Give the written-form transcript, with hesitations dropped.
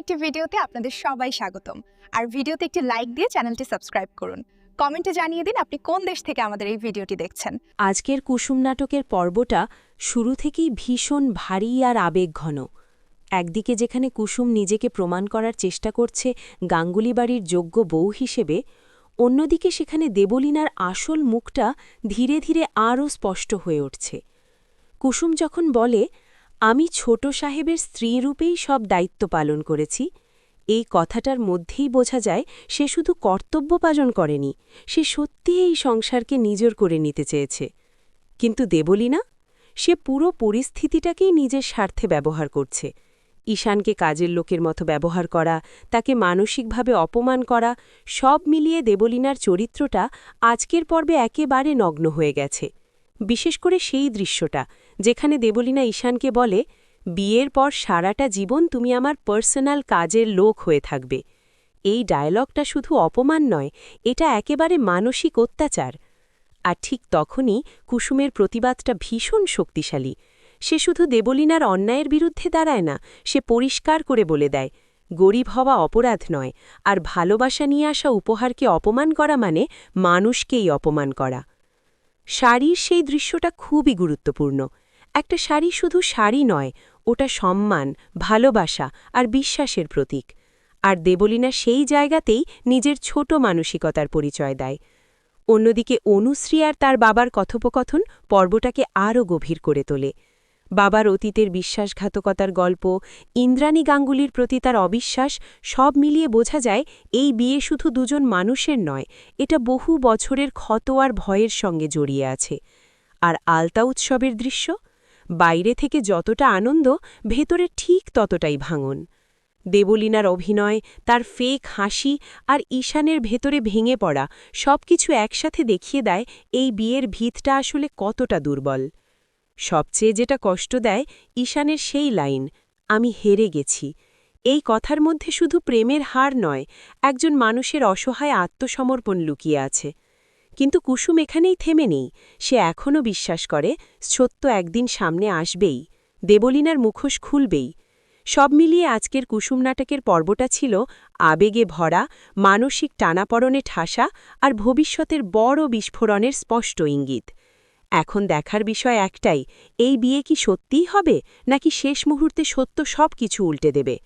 একটি ভিডিওতে আপনাদের সবাই স্বাগতম। আর ভিডিওতে একটি লাইক দিয়ে চ্যানেলটি সাবস্ক্রাইব করুন। কমেন্টে জানিয়ে দিন আপনি কোন দেশ থেকে আমাদের এই ভিডিওটি দেখছেন। আজকের কুসুম নাটকের পর্বটা শুরু থেকেই ভীষণ ভারী আর আবেগঘন। একদিকে যেখানে কুসুম নিজেকে প্রমাণ করার চেষ্টা করছে গাঙ্গুলি বাড়ির যোগ্য বউ হিসেবে, অন্যদিকে সেখানে দেবলীনার আসল মুখটা ধীরে ধীরে আরও স্পষ্ট হয়ে উঠছে। কুসুম যখন বলে, আমি ছোট সাহেবের স্ত্রীরূপেই সব দায়িত্ব পালন করেছি, এই কথাটার মধ্যেই বোঝা যায় সে শুধু কর্তব্য পালন করেনি, সে সত্যিই এই সংসারকে নিজের করে নিতে চেয়েছে। কিন্তু দেবলীনা, সে পুরো পরিস্থিতিটাকেই নিজের স্বার্থে ব্যবহার করছে। ঈশানকে কাজের লোকের মতো ব্যবহার করা, তাকে মানসিকভাবে অপমান করা, সব মিলিয়ে দেবলীনার চরিত্রটা আজকের পর্বে একেবারে নগ্ন হয়ে গেছে। বিশেষ করে সেই দৃশ্যটা যেখানে দেবলীনা ঈশানকে বলে, বিয়ের পর সারাটা জীবন তুমি আমার পার্সোনাল কাজের লোক হয়ে থাকবে। এই ডায়লগটা শুধু অপমান নয়, এটা একেবারে মানসিক অত্যাচার। আর ঠিক তখনই কুসুমের প্রতিবাদটা ভীষণ শক্তিশালী। সে শুধু দেবলীনার অন্যায়ের বিরুদ্ধে দাঁড়ায় না, সে পরিষ্কার করে বলে দেয়, গরিব হওয়া অপরাধ নয়, আর ভালোবাসা নিয়ে আসা উপহারকে অপমান করা মানে মানুষকেই অপমান করা। শাড়ির সেই দৃশ্যটা খুবই গুরুত্বপূর্ণ। একটা শাড়ি শুধু শাড়ি নয়, ওটা সম্মান, ভালোবাসা আর বিশ্বাসের প্রতীক। আর দেবলীনা সেই জায়গাতেই নিজের ছোট মানসিকতার পরিচয় দেয়। অন্যদিকে অনুশ্রী আর তার বাবার কথোপকথন পর্বটাকে আরও গভীর করে তোলে। বাবার অতীতের বিশ্বাসঘাতকতার গল্প, ইন্দ্রাণী গাঙ্গুলির প্রতি তার অবিশ্বাস, সব মিলিয়ে বোঝা যায় এই বিয়ে শুধু দুজন মানুষের নয়, এটা বহু বছরের ক্ষত আর ভয়ের সঙ্গে জড়িয়ে আছে। আর আলতা উৎসবের দৃশ্য, বাইরে থেকে যতটা আনন্দ, ভেতরে ঠিক ততটাই ভাঙন। দেবলীনার অভিনয়, তার ফেক হাসি আর ঈশানের ভেতরে ভেঙে পড়া সবকিছু একসাথে দেখিয়ে দেয় এই বিয়ের ভিতটা আসলে কতটা দুর্বল। সবচেয়ে যেটা কষ্ট দেয় ঈশানের সেই লাইন, আমি হেরে গেছি। এই কথার মধ্যে শুধু প্রেমের হার নয়, একজন মানুষের অসহায় আত্মসমর্পণ লুকিয়ে আছে। কিন্তু কুসুম এখানেই থেমে নেই। সে এখনও বিশ্বাস করে সত্য একদিন সামনে আসবেই, দেবলীনার মুখোশ খুলবেই। সব মিলিয়ে আজকের কুসুম নাটকের পর্বটা ছিল আবেগে ভরা, মানসিক টানাপড়নে ঠাসা আর ভবিষ্যতের বড় বিস্ফোরণের স্পষ্ট ইঙ্গিত। এখন দেখার বিষয় একটাই, এই বিয়ে কি সত্যিই হবে, নাকি শেষ মুহূর্তে সত্য সব কিছু উল্টে দেবে।